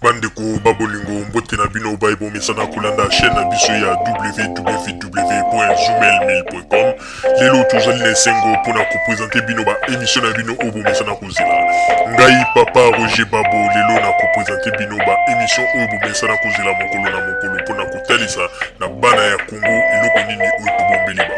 Bandeko babolingo mbote na bino baibo mesana kolanda chaîne na biso ya www.zoomel1000.com. Lelo tozali na esengo mpona kopresente bino ba émission na bino oyo bomesana kozela. Ngai papa Roger Babo lelo na kopresente bino ba émission oyo bomesana kozela mokolo na mokolo mpona kotalisa na bana ya Congo eloko nini oyo tobombeli bango.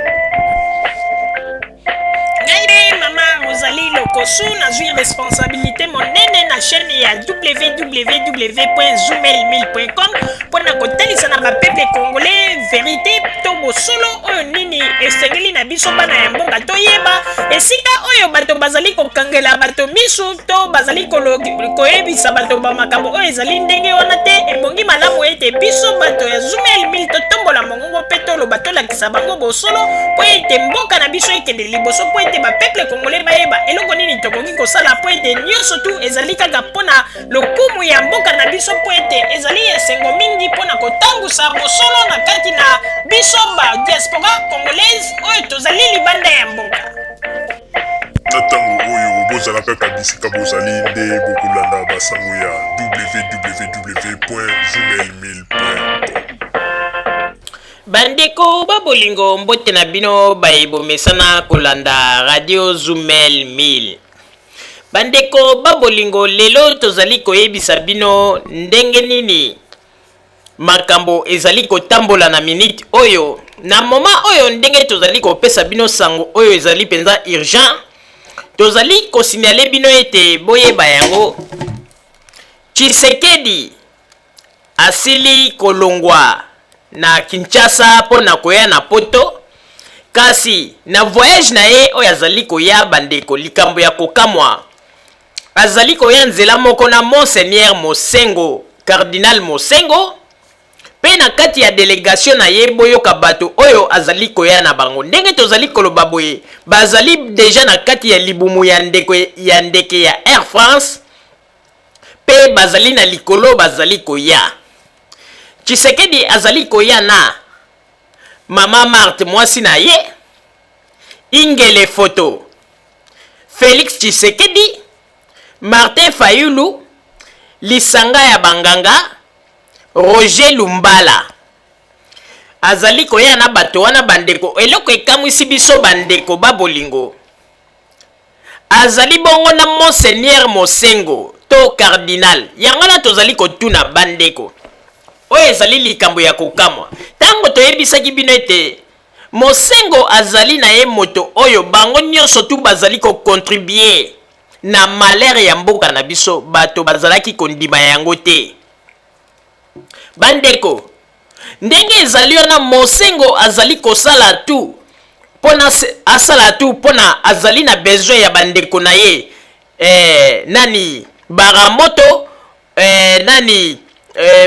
Ozali lokosu nazwi responsabilité monene na chaîne ya www.zoomel1000.com mpona kotalisa na bapeple congolais vérité to bosolo oyo nini esengeli na biso bana ya mboka toyeba esika oyo bato bazali kokangela bato misu to bazali koyebisa bato bamakambo oyo ezali ndenge wana te. Ebongi malamu ete biso bato ya Zoomel 1000 totombola mongongo mpe toloba tolakisa bango bosolo mpo ete mboka na biso ekende liboso mpo ete bapeple congolais bayeba eloko nini tokoki kosala mpo ete nyonso tu ezali kaka mpona lokumu ya mboka na biso mpo ete ezali esengo mingi mpona kotambusa bosolo na kati na biso ba diaspora congolaise oyo tozali libanda ya mboka. Na ntango oyo bozala kaka bisika bozali nde bokolanda basango ya www.zoomel1000.com. Bandeko babolingo mbote na bino baibomesana kolanda radio Zoomel 1000. Bandeko babolingo lelo tozali koyebisa bino ndenge nini makambo ezali kotambola na minute oyo na moma oyo ndenge tozali kopesa bino sango oyo ezali penza urgent. Tozali kosignale bino ete boyeba yango Tshisekedi asili kolongwa na Kinshasa pona koya na poto kasi na voyage na ye oyo azali koya bandeko likambo ya kokamwa azali koya nzela moko na Monseigneur Mosengo Cardinal Mosengo pe na kati ya delegation na ye boyoka bato oyo azali koya na bango ndenge tozali koloba boye bazali deja na kati ya libumu ya ndeke ya Air France pe bazali na likolo bazali koya. Tshisekedi azali koya na Mama Marthe mwasi na ye, Ingele Foto, Félix Tshisekedi, Martin Fayulu, Lisanga ya Banganga, Roger Lumbala. Azali koya na bato wana bandeko eloko ekamwisi biso bandeko babolingo. Azali bongo na Monseigneur Mosengo to Cardinal. Yangana tozali kotuna bandeko. Oyo ezali likambo ya kokamwa. Tango toyebisaki bino ete Mosengo azali na ye moto oyo bango nyonso tu bazali kocontribuer na malheur ya mboka na biso bato bazalaki kondima yango te. Bandeko, ndenge ezali wana Mosengo azali kosala tu pona asala tu pona azali na besoin ya bandeko na ye nani Baramoto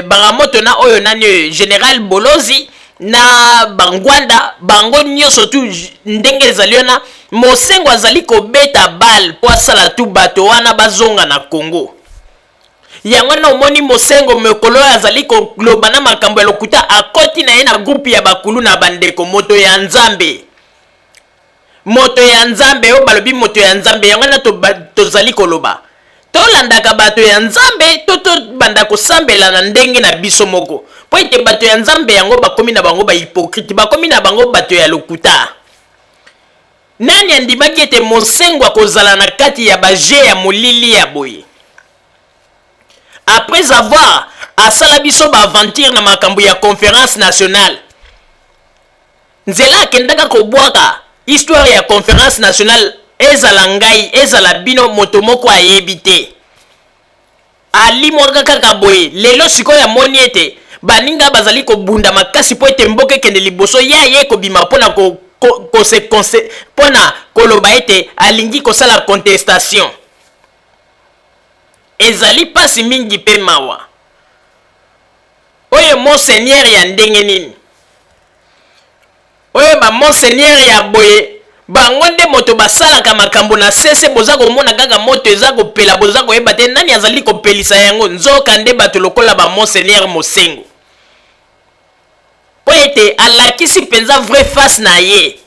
Baramoto na oyo nani General Bolozi na Bangwanda bango nyonso tu ndenge ezali wana Mosengo azali kobeta bal po asala tu bato wana bazonga na Congo. Yango na omoni Mosengo mekolo azali koloba na makambo ya lokuta akoti na ye na groupe ya bakulu na bandeko moto ya Nzambe. Moto ya Nzambe o balobi moto ya Nzambe yango na tozali koloba. Tolandaka bato ya Nzambe to banda kosambela na ndenge na biso moko. Po ete bato ya Nzambe yango bakomi na bango ba hypocrite, bakomi na bango bato ya lokuta. Nani andimaki ete Mosengo akozala na kati ya baje ya molili ya boye? Après avoir asala biso ba aventure na makambo ya conférence nationale. Nzela akendaka kobwaka histoire ya conférence nationale ezala ngai ezala bino moto moko ayebi te. Ali mwaka kaka boye lelo sikoyo ya moni ete baninga bazali kobunda makasi po ete mboka kende liboso ya ye kobima pona pona koloba ete alingi kosala contestation. Ezali pasi mingi pe mawa. Oyo Monseigneur ya ndenge nini? Oyo ba Monseigneur ya boye bango nde moto basalaka makambo na sese boza komona kaka moto eza kopela boza koyeba te nani azali kopelisa yango nzoka nde bato lokola ba Monseigneur Mosengo. Po ete alakisi penza vrai face na ye.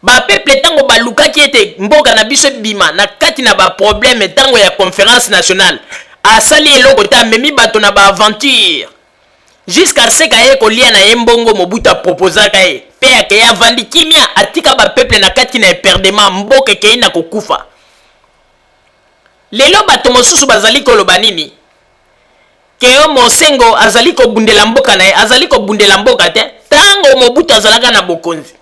ba peuple tango balukaki ete mboka na biso bima na kati na ba problème tango ya conférence nationale asali eloko ta memi bato na ba aventure jusqu'à ce kaye kolia na yembongo Mobutu proposaka ye pe ake avandi kimia atika ba peuple na kati na eperdement mboka ke na kokufa lelo bato mosusu bazali koloba nini Keo Mosengo azali kobundela mboka na ye azali kobundela mboka te tango Mobutu azalaka na bokonzi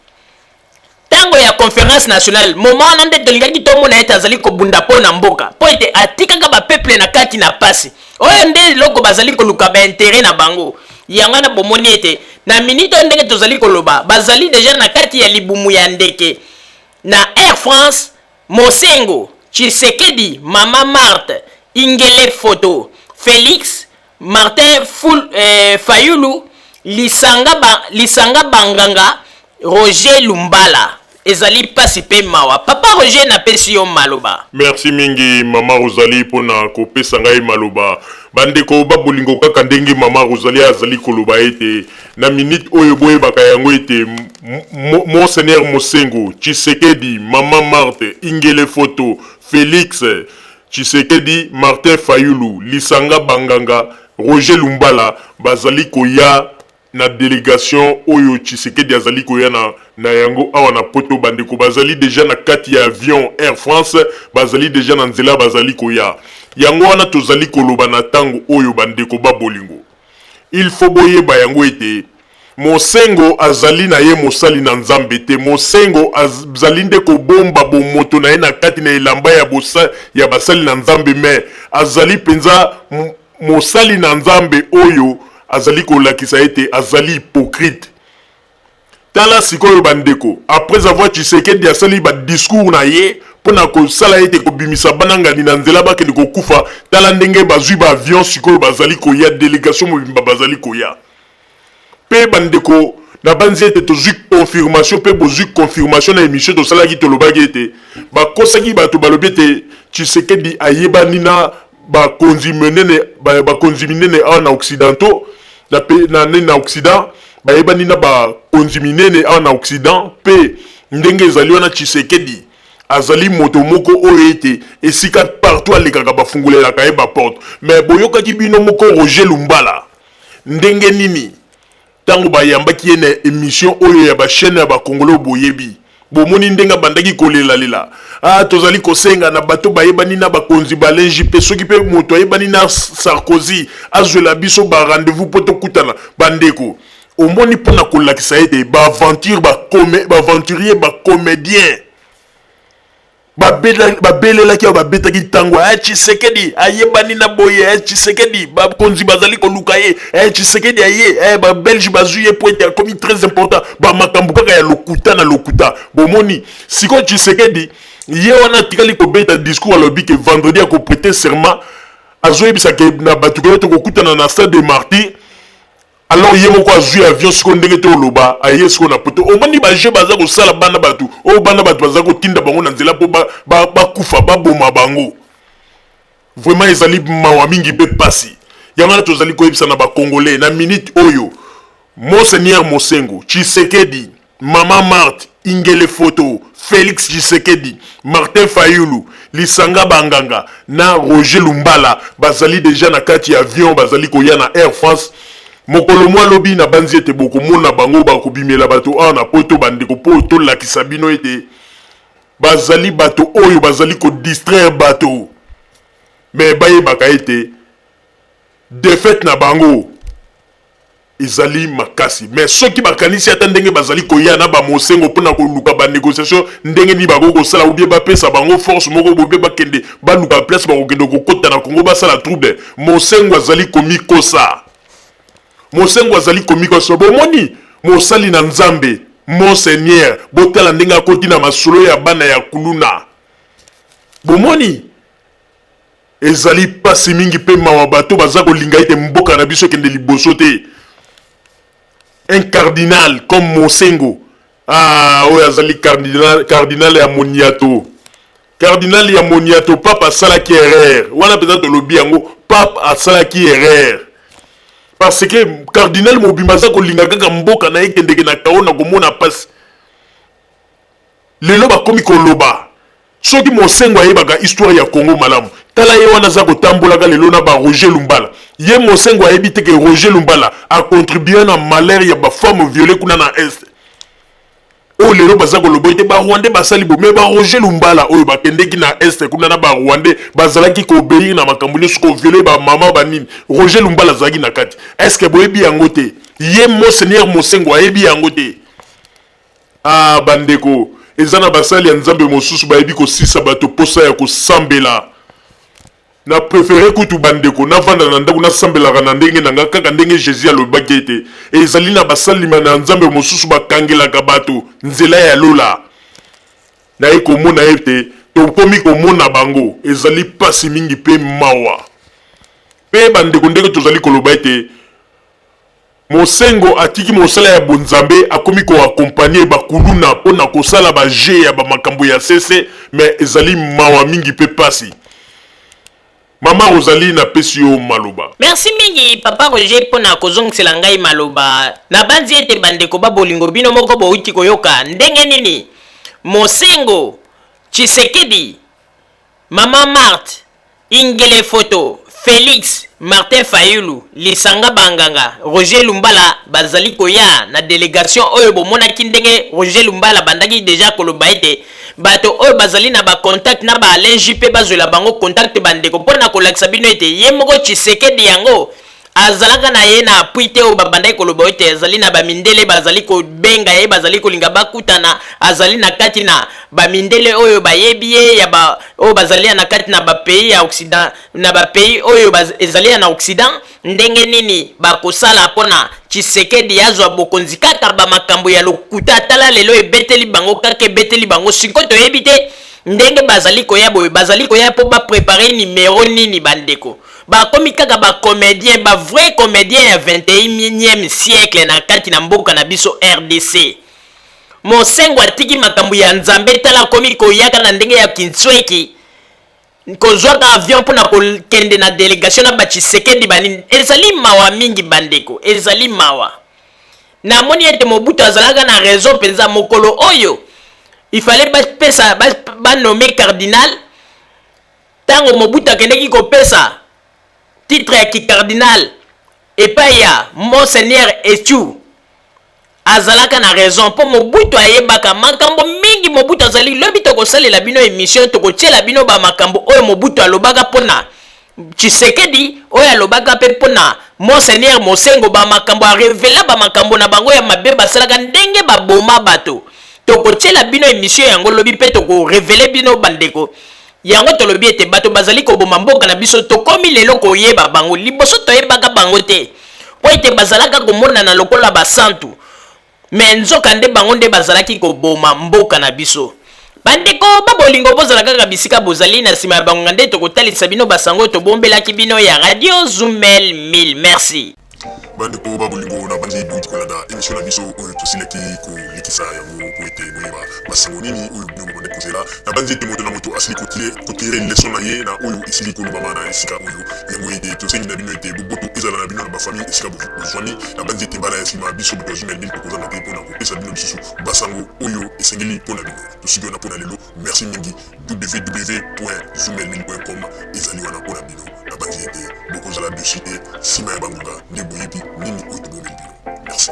tango ya conférence nationale moment wana nde tolingaki tomona ete azali kobunda po na mboka po ete atikaka ba peuple na kati na pasi oyo nde loko bazali koluka ba intérêt na bango yango na bomoni ete na minute ndenge tozali koloba bazali deja na kati ya libumu ya ndeke na Air France Mosengo Tshisekedi Mama Marthe Ingele Photo Félix Martin Fayulu Lisanga Banganga Roger Lumbala ezali pasi pe mawa papa Roger na pesi yo maloba. Merci mingi mama Rosalie pona kopesa ngai maloba bandeko babolingo kaka ndenge mama Rosalie azali koloba ete na minute oyo boye baka yango ete Monseigneur Mosengo Tshisekedi Mama Marthe Ingele Photo Félix Tshisekedi Martin Fayulu Lisanga Banganga Roger Lumbala bazali koya na délégation oyo Tshisekedi azali koya na yango awa na poto bandeko bazali déjà na kati ya avion Air France bazali déjà na nzela bazali koya yango wana tozali koloba na tango oyo bandeko babolingo il faut boyeba yango ete Mosengo azali na ye mosali na Nzambe te Mosengo azali nde kobomba bomoto na ye na kati na elamba ya basali na Nzambe me azali penza mosali na Nzambe oyo azali kolakisa ete azali hypocrite tala sikoyo bandeko après avoir Tshisekedi asali ba discours na ye pona ko sala ete ko bimisa bananga ni na nzela bakende ko kufa tala ndenge bazui ba avion sikoyo bazali ko ya délégation mobimba bazali ko ya pe bandeko na banzi ete tozui confirmation pe bozui confirmation na émission to sala ki to lobaki ete ba kosaki bato balobi ete Tshisekedi ayeba nina ba konziminene na occidentaux na Occident bayeba nina ba konziminene na Occident pe ndenge ezali wana Tshisekedi azali moto moko oyo ete esika partout alekaka bafungulelaka ye ba porte mais boyokaki bino moko Roger Lumbala ndenge nini tango bayambaki ye na émission oyo ya ba chaîne ya ba Congolais boyebi bomoni ndenga bandaki kolela tozali kosenga na bato bayebani na bakonzi balenji pe soki pe moto ayebani na Sarkozy azwela biso ba rendez-vous poto kutana bandeko omoni pona kolakisa ete ba aventurier ba comédien babelelaki ya babetaki tango Tshisekedi ayebani na boye Tshisekedi bakonzi bazali koluka ye Tshisekedi aye babelge bazuye po ete akomi très important bamakambo kaka ya lokuta na lokuta bomoni siko Tshisekedi ye wana tikali kobeta discours alobi ke vendredi akoprêter serment azoyebisa ke na bato koyo tokokutana na stade de Martyrs alors ye moko azui avion siko ndenge te oloba aye siko na poto omoni baje baza kosala bana bato oyo bana bato baza kotinda bango na nzela mpo bakufa baboma bango vraiment ezali mawa mingi mpe pasi yango wana tozali koyebisa na bakongolais na minute oyo Monseigneur Mosengo Tshisekedi Mama Marthe Ingele Photo Félix Tshisekedi Martin Fayulu Lisanga Banganga na Roger Lumbala bazali déjà na kati ya avion bazali koya na Air France mokolo mwa lobi na banzi ete bokomona bango bakobimela bato awa na poto bandeko po tolakisa bino ete bazali bato oyo bazali kodistraire bato me bayebaka ete défaite na bango ezali makasi mais soki bakanisi ata ndenge bazali koya na bamosengo mpona koluka banégociation ndenge nini bakoki kosala ubie bapesa bango force moko bobie bakende baluka place bakokende kokota na Congo basala trouble mosengo azali komikosa Mosengo azali komikosa bomoni mosali na Nzambe Monseigneur botala ndenge akoti na masolo ya bana ya kuluna bomoni ezali pasi mingi pe mawa bato baza kolinga ete mboka na biso kende liboso te un cardinal comme Mosengo oyo azali cardinal ya Moniato cardinal ya Moniato papa asalaki erreur wana peza tolobi yango papa asalaki erreur parce que cardinal mobimba za kolinga kaka mboka na ekendeke na kaona komona pasi lelo bakomi koloba soki Mosengo ayebaka histoire ya Congo malamu tala ye wana za kotambolaka lelo na ba Roger Lumbala ye Mosengo ayebi te ke Roger Lumbala a contribué na malheur ya ba femme violée kuna na est o lelo baza koloba ete ba Rwandais basali bo mais ba Roger Lumbala oyo bakendeki na est kuna na ba Rwandais bazalaki ko obéir na makambo nyonso ko violer ba mama ba nini Roger Lumbala zaki na kati est-ce que boyebi yango te ye Monseigneur Mosengo ayebi yango te ah bandeko ezana basali ya nzambe mosusu bayebi kosisa bato posa ya kosambela na préféré kutu bandeko na vanda na ndako na sambelaka na ndenge nanga kaka ndenge Jésus alobaki ete ezali na basalima na nzambe mosusu bakangelaka bato nzela ya lola na ye komona ete tokomi komona bango ezali pasi mingi pe mawa pe bandeko ndenge tozali koloba ete Mosengo atiki mosala ya bonzambe akomi ko accompagner bakuluna pona kosala ba je ya ba makambo ya sese mais ezali mawa mingi pe pasi Mama Rosalie na pesi yo maloba. Merci mingi papa Roger pona kozongisela ngai maloba. Na banzi ete bandeko babolingo bino moko bouti koyoka ndenge nini Mosengo Tshisekedi Mama Marthe Ingele Photo Félix Martin Fayulu Lisanga Banganga Roger Lumbala bazali koya na délégation oyo bomonaki ndenge Roger Lumbala bandaki déjà koloba ete bato oyo bazali na ba contact na ba Alain Juppé bazwela bango contact bandeko mpona kolakisa bino ete ye moko Tshisekedi yango azalaka na ye na appui te oyo babandaki koloba ete azali na bamindele bazali kobenga ye bazali kolinga bakutana azali na kati na bamindele oyo bayebi ye ya ba oyo bazali na kati na bapays ya Occident na bapays oyo ezali na Occident ndenge nini bakosala mpona Tshisekedi yazwa bokonzi kaka bamakambo ya lokuta tala lelo ebeteli bango kaka ebeteli bango siko toyebi te ndenge bazali koya boye bazali koya mpo baprepare nimero nini bandeko bakomi kaka bacomédien bavrai comédien ya 21e siècle na kati na mboka na biso RDC Mosengo atiki makambo ya nzambe tala komi koyaka na ndenge ya Kinshweki kozwaka avion mpona kokende na délégation na Tshisekedi banini ezali mawa mingi bandeko ezali mawa namoni ete Mobutu azalaka na raison mpenza mokolo oyo il fallait bapesa banome cardinal tango Mobutu akendeki kopesa titre ya kicardinal epai ya Monseigneur Etu azalaka na raison mpo Mobutu ayebaka makambo mingi Mobutu azali lobi tokosalela bino émission tokotiela bino ba makambo oyo Mobutu alobaka mpona Tshisekedi oyo alobaka mpe mpona Monseigneur Mosengo ba makambo arevela ba makambo na bango ya mabe basalaka ndenge baboma bato tokotiela bino émission yango lobi mpe tokorevele bino bandeko yango tolobi ete bato bazali koboma mboka na biso tokomi lelo koyeba bango liboso toyebaka bango te po ete bazalaka komonana lokola basantu me nzoka nde bango nde bazalaki koboma mboka na biso bandeko babolingo bozala kaka bisika bozali na nsima ya bango nde tokotalisa bino basango tobombelaki bino ya Radio Zumel 1000 merci bandeko babolingo na bandi duti kolanda émission na biso oyo tosilaki kolikisa yango po ete boyeba basango nini oyo bino bomande kozela na bandi ete moto na moto asili kotire leson na ye na oyo esili kolobama na esika oyo yango ete tosengi na bino ete boboto ezala na bino na bafamille esika bozwani na bandi ete mbala ya nsima biso boto Zumel 1000 tokozanga te mpona kopesa bino lisusu basango oyo esengeli mpona bino tosiki wana mpona lelo merci mingi www.zumel1000.com ezali wana mpona bino na bandi ete bokozala dessus te nsima ya bangonga nde boyebi nini oyo tobomeli bino merci